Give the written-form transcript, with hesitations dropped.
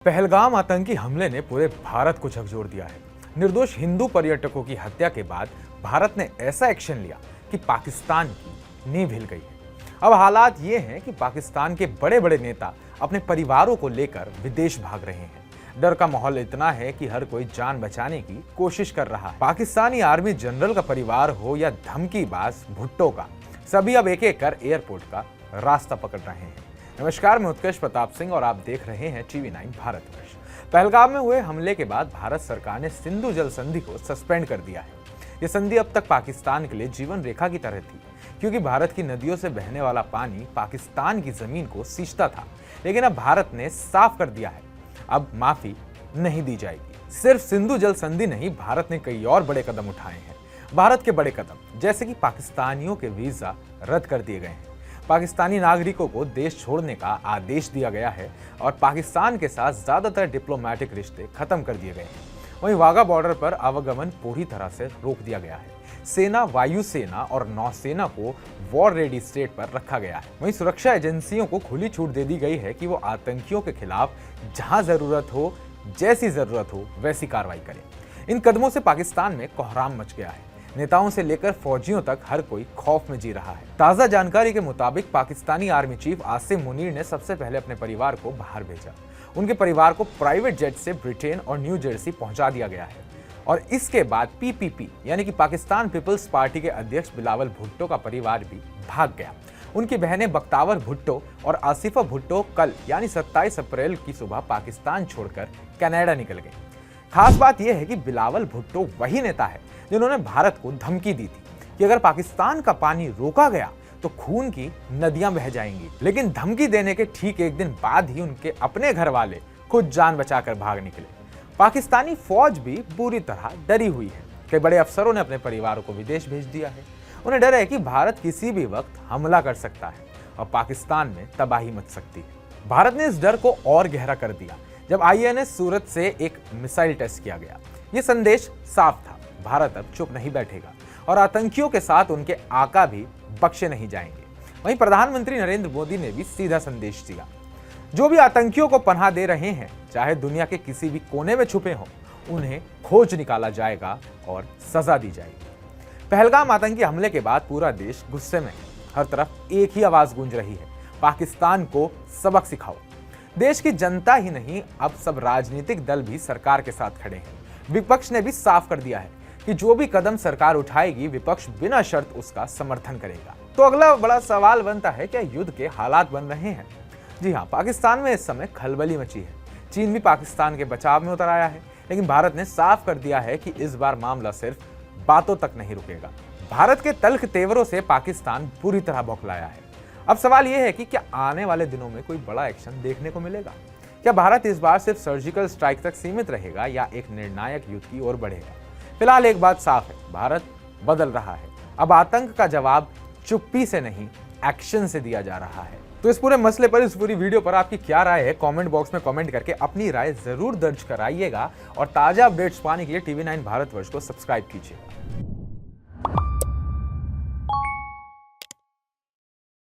पहलगाम आतंकी हमले ने पूरे भारत को झकझोर दिया है। निर्दोष हिंदू पर्यटकों की हत्या के बाद भारत ने ऐसा एक्शन लिया कि पाकिस्तान की नींव हिल गई है। अब हालात ये हैं कि पाकिस्तान के बड़े बड़े नेता अपने परिवारों को लेकर विदेश भाग रहे हैं। डर का माहौल इतना है कि हर कोई जान बचाने की कोशिश कर रहा है। पाकिस्तानी आर्मी जनरल का परिवार हो या धमकीबाज भुट्टो का, सभी अब एक एक कर एयरपोर्ट का रास्ता पकड़ रहे हैं। नमस्कार, मैं उत्कर्ष प्रताप सिंह और आप देख रहे हैं TV9 भारतवर्ष। पहलगाम में हुए हमले के बाद भारत सरकार ने सिंधु जल संधि को सस्पेंड कर दिया है। यह संधि अब तक पाकिस्तान के लिए जीवन रेखा की तरह थी, क्योंकि भारत की नदियों से बहने वाला पानी पाकिस्तान की जमीन को सींचता था। लेकिन अब भारत ने साफ कर दिया है, अब माफी नहीं दी जाएगी। सिर्फ सिंधु जल संधि नहीं, भारत ने कई और बड़े कदम उठाए हैं। भारत के बड़े कदम जैसे कि पाकिस्तानियों के वीजा रद्द कर दिए गए हैं, पाकिस्तानी नागरिकों को देश छोड़ने का आदेश दिया गया है और पाकिस्तान के साथ ज्यादातर डिप्लोमेटिक रिश्ते खत्म कर दिए गए हैं। वहीं वाघा बॉर्डर पर आवागमन पूरी तरह से रोक दिया गया है। सेना, वायुसेना और नौसेना को वॉर रेडी स्टेट पर रखा गया है। वहीं सुरक्षा एजेंसियों को खुली छूट दे दी गई है कि वो आतंकियों के खिलाफ जहां जरूरत हो, जैसी जरूरत हो वैसी कार्रवाई करें। इन कदमों से पाकिस्तान में कोहराम मच गया है। नेताओं से लेकर फौजियों तक हर कोई खौफ में जी रहा है। ताजा जानकारी के मुताबिक पाकिस्तानी आर्मी चीफ आसिम मुनीर ने सबसे पहले अपने परिवार को बाहर भेजा। उनके परिवार को प्राइवेट जेट से ब्रिटेन और न्यू जर्सी पहुंचा दिया गया है और इसके बाद PPP यानी कि पाकिस्तान पीपल्स पार्टी के अध्यक्ष बिलावल भुट्टो का परिवार भी भाग गया। उनकी बहनें बख्तावर भुट्टो और आसिफा भुट्टो कल यानी 27 अप्रैल की सुबह पाकिस्तान छोड़कर कनाडा निकल गए। खास बात यह है कि बिलावल भुट्टो वही नेता है जिन्होंने भारत को धमकी दी थी कि अगर पाकिस्तान का पानी रोका गया तो खून की नदियां बह जाएंगी। लेकिन धमकी देने के ठीक एक दिन बाद ही उनके अपने घर वाले खुद जान बचाकर भाग निकले। पाकिस्तानी फौज भी बुरी तरह डरी हुई है। कई बड़े अफसरों ने अपने परिवारों को विदेश भेज दिया है। उन्हें डर है कि भारत किसी भी वक्त हमला कर सकता है और पाकिस्तान में तबाही मच सकती है। भारत ने इस डर को और गहरा कर दिया जब INS सूरत से एक मिसाइल टेस्ट किया गया। ये संदेश साफ था, भारत अब चुप नहीं बैठेगा और आतंकियों के साथ उनके आका भी बख्शे नहीं जाएंगे। वहीं प्रधानमंत्री नरेंद्र मोदी ने भी सीधा संदेश दिया, जो भी आतंकियों को पनाह दे रहे हैं, चाहे दुनिया के किसी भी कोने में छुपे हों, उन्हें खोज निकाला जाएगा और सजा दी जाएगी। पहलगाम आतंकी हमले के बाद पूरा देश गुस्से में है। हर तरफ एक ही आवाज गूंज रही है, पाकिस्तान को सबक सिखाओ। देश की जनता ही नहीं, अब सब राजनीतिक दल भी सरकार के साथ खड़े हैं। विपक्ष ने भी साफ कर दिया है कि जो भी कदम सरकार उठाएगी, विपक्ष बिना शर्त उसका समर्थन करेगा। तो अगला बड़ा सवाल बनता है, क्या युद्ध के हालात बन रहे हैं? जी हाँ, पाकिस्तान में इस समय खलबली मची है। चीन भी पाकिस्तान के बचाव में उतर आया है, लेकिन भारत ने साफ कर दिया है कि इस बार मामला सिर्फ बातों तक नहीं रुकेगा। भारत के तल्ख तेवरों से पाकिस्तान पूरी तरह बौखलाया है। अब सवाल यह है कि क्या आने वाले दिनों में कोई बड़ा एक्शन देखने को मिलेगा? क्या भारत इस बार सिर्फ सर्जिकल स्ट्राइक तक सीमित रहेगा या एक निर्णायक युद्ध की ओर बढ़ेगा? फिलहाल एक बात साफ है, भारत बदल रहा है। अब आतंक का जवाब चुप्पी से नहीं, एक्शन से दिया जा रहा है। तो इस पूरे मसले पर, इस पूरी वीडियो पर आपकी क्या राय है? कमेंट बॉक्स में कमेंट करके अपनी राय जरूर दर्ज कराइएगा और ताजा अपडेट्स पाने के लिए TV9 भारतवर्ष को सब्सक्राइब कीजिएगा।